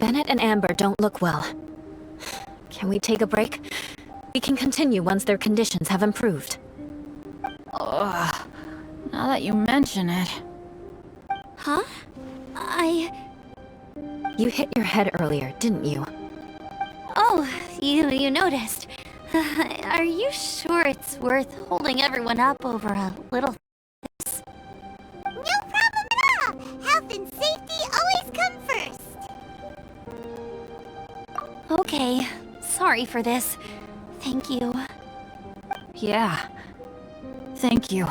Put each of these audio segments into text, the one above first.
Bennett and Amber don't look well. Can we take a break? We can continue once their conditions have improved. Ugh. Now that you mention it... Huh? You hit your head earlier, didn't you? Oh, you noticed. Are you sure it's worth holding everyone up over a little... No problem at all! Health and safety always come first! Okay, sorry for this. Thank you. Yeah. Thank you.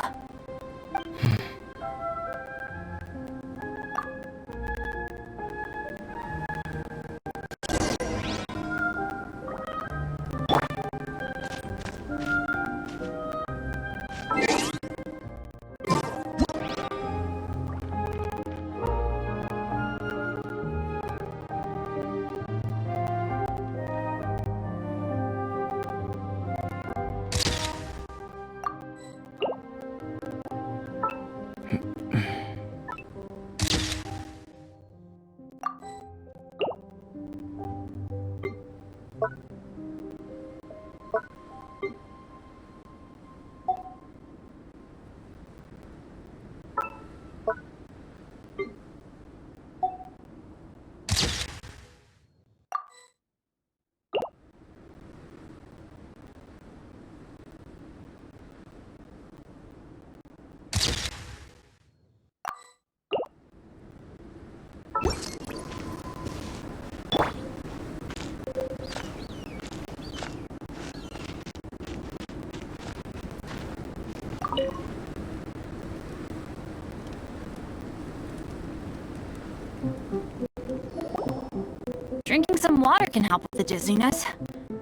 Drinking some water can help with the dizziness.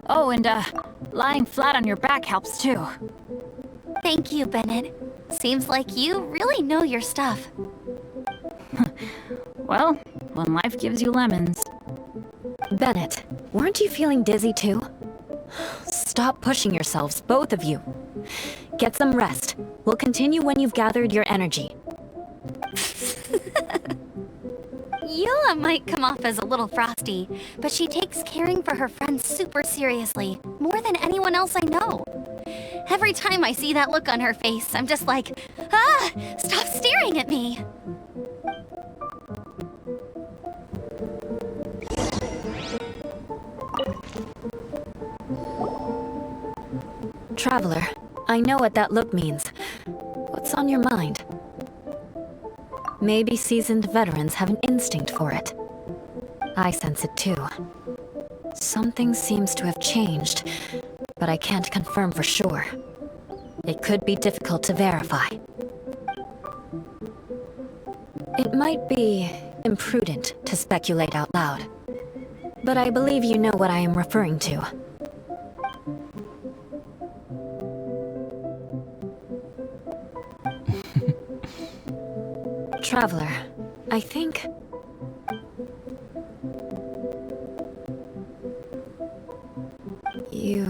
Oh, and lying flat on your back helps too. Thank you, Bennett. Seems like you really know your stuff. Well, when life gives you lemons. Bennett, weren't you feeling dizzy too? Stop pushing yourselves, both of you. Get some rest. We'll continue when you've gathered your energy. Yula might come off as a little frosty, but she takes caring for her friends super seriously, more than anyone else I know. Every time I see that look on her face, I'm just like, ah, stop staring at me! Traveler, I know what that look means. What's on your mind? Maybe seasoned veterans have an instinct for it. I sense it too. Something seems to have changed, but I can't confirm for sure. It could be difficult to verify. It might be imprudent to speculate out loud, but I believe you know what I am referring to. Traveler, I think... you...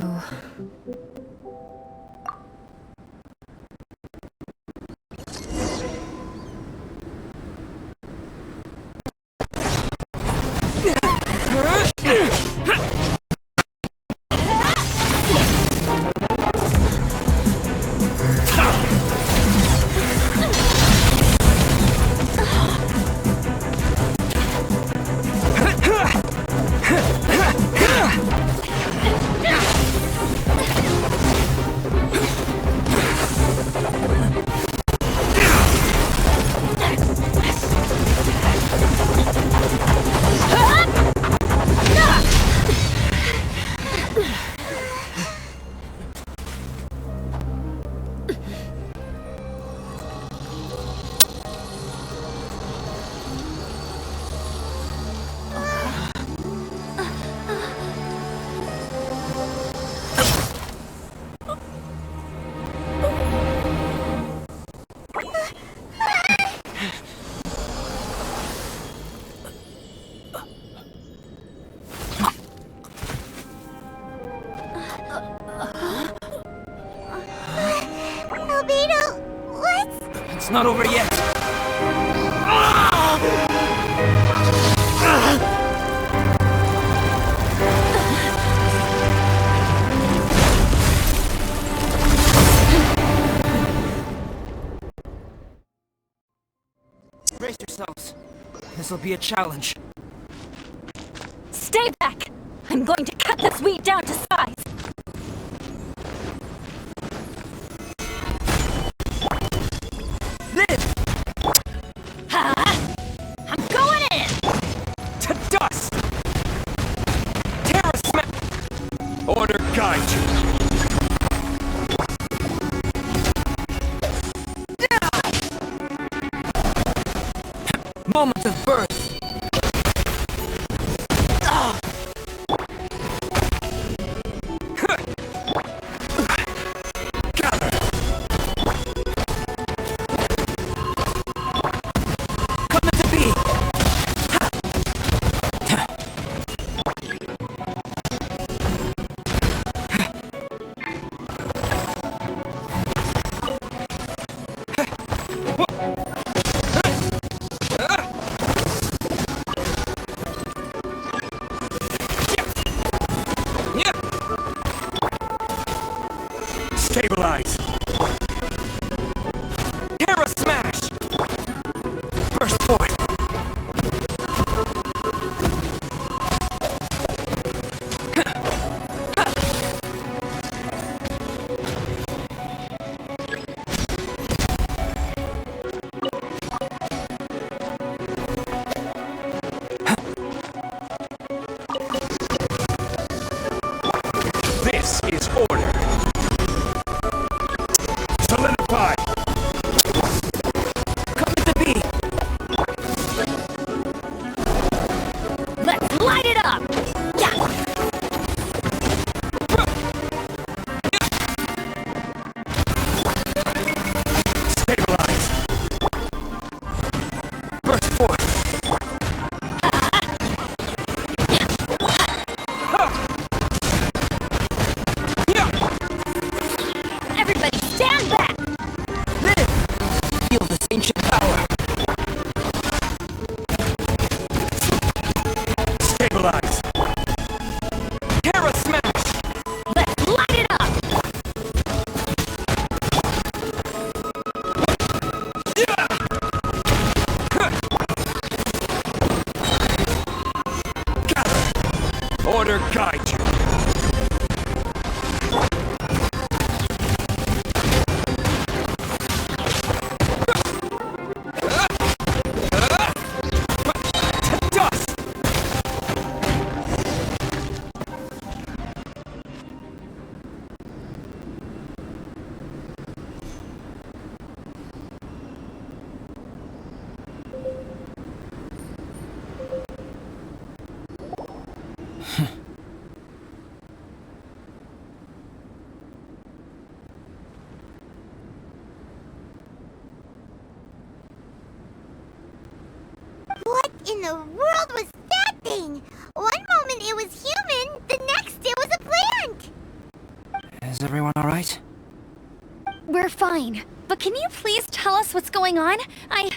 Albedo, what's... It's not over yet. This'll be a challenge. Stay back! I'm going to cut this wheat down to size! This! Ha! I'm going in! To dust! Terra smash! Order guide you. Moment of birth. Stabilize. Terra smash. Burst forth. This is order. Solidify! Come to be! Let's light it up! Yeah! Stabilize! Burst forth! Everybody stand back! Feel this ancient power! Stabilize! Terra smash! Let's light it up! Gather! Order guide you! To dust! What in the world was that thing? One moment it was human, the next it was a plant! Is everyone alright? We're fine. But can you please tell us what's going on? I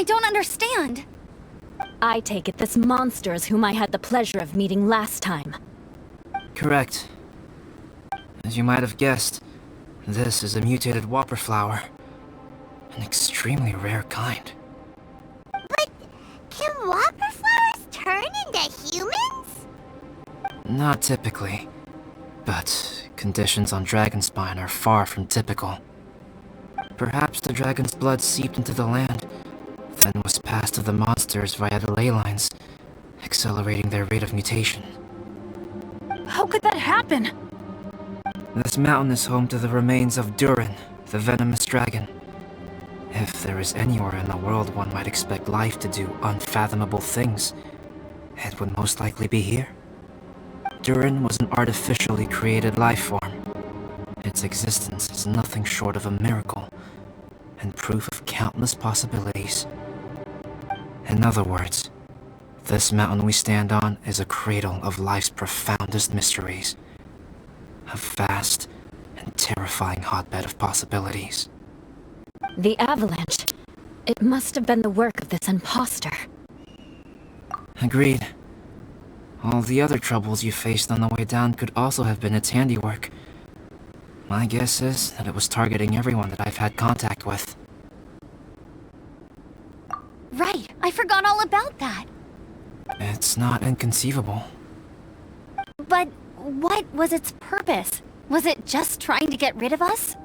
don't understand. I take it this monster is whom I had the pleasure of meeting last time. Correct. As you might have guessed, this is a mutated whopper flower. An extremely rare kind. But can whopper flowers turn into humans? Not typically, but conditions on Dragonspine are far from typical. Perhaps the dragon's blood seeped into the land, then was passed to the monsters via the ley lines, accelerating their rate of mutation. How could that happen? This mountain is home to the remains of Durin, the venomous dragon. If there is anywhere in the world one might expect life to do unfathomable things, it would most likely be here. Durin was an artificially created life form. Its existence is nothing short of a miracle, and proof of countless possibilities. In other words, this mountain we stand on is a cradle of life's profoundest mysteries. A vast and terrifying hotbed of possibilities. The avalanche. It must have been the work of this imposter. Agreed. All the other troubles you faced on the way down could also have been its handiwork. My guess is that it was targeting everyone that I've had contact with. Right, I forgot all about that. It's not inconceivable. But what was its purpose? Was it just trying to get rid of us?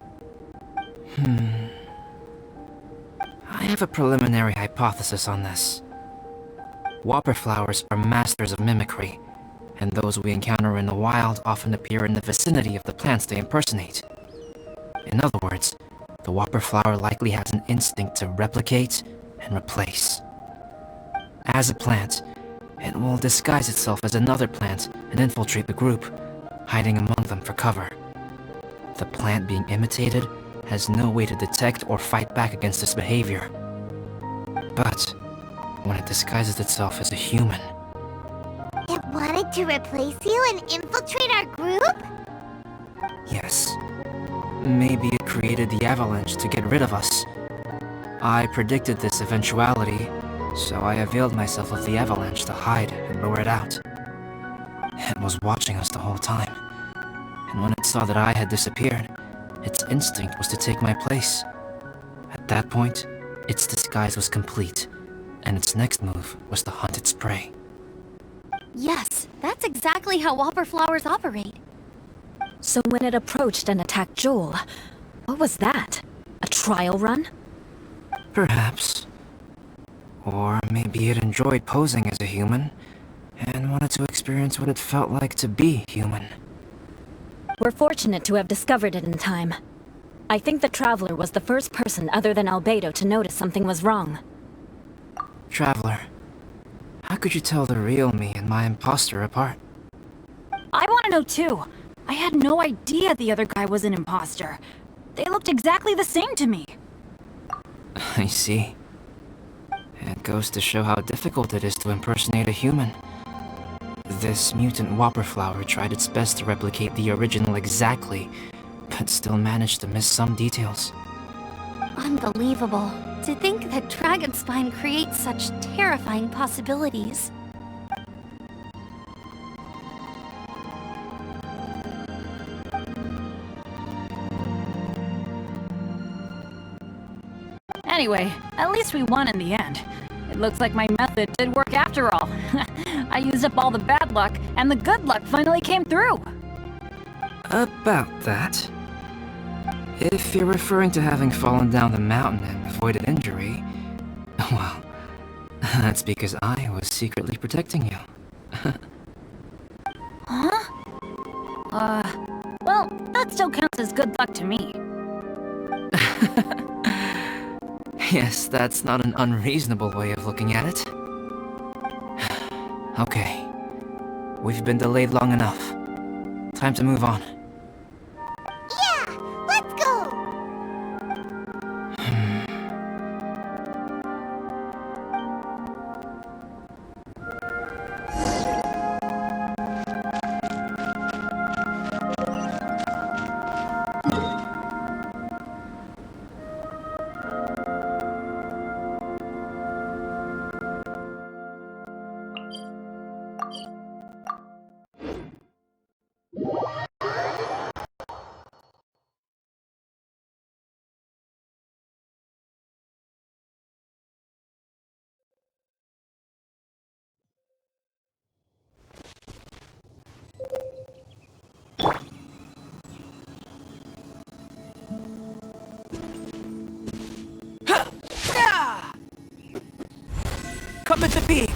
I have a preliminary hypothesis on this. Whopper flowers are masters of mimicry, and those we encounter in the wild often appear in the vicinity of the plants they impersonate. In other words, the whopper flower likely has an instinct to replicate and replace. As a plant, it will disguise itself as another plant and infiltrate the group, hiding among them for cover. The plant being imitated has no way to detect or fight back against this behavior. But when it disguises itself as a human, It wanted to replace you and infiltrate our group? yes, maybe it created the avalanche to get rid of us. I predicted this eventuality, so I availed myself of the avalanche to hide and lure it out. It was watching us the whole time, and when it saw that I had disappeared, its instinct was to take my place. At that point, its disguise was complete, and its next move was to hunt its prey. Yes, that's exactly how whopper flowers operate. So when it approached and attacked Joel, what was that? A trial run? Perhaps. Or maybe it enjoyed posing as a human, and wanted to experience what it felt like to be human. We're fortunate to have discovered it in time. I think the Traveler was the first person other than Albedo to notice something was wrong. Traveler, how could you tell the real me and my imposter apart? I want to know too. I had no idea the other guy was an imposter. They looked exactly the same to me. I see. It goes to show how difficult it is to impersonate a human. This mutant whopper flower tried its best to replicate the original exactly, but still managed to miss some details. Unbelievable. To think that Dragonspine creates such terrifying possibilities. Anyway, at least we won in the end. It looks like my method did work after all. I used up all the bad luck, and the good luck finally came through. About that. If you're referring to having fallen down the mountain and avoided injury, well, that's because I was secretly protecting you. Well, that still counts as good luck to me. Yes, that's not an unreasonable way of looking at it. Okay. We've been delayed long enough. Time to move on. Yeah, let's go! Come at the bee!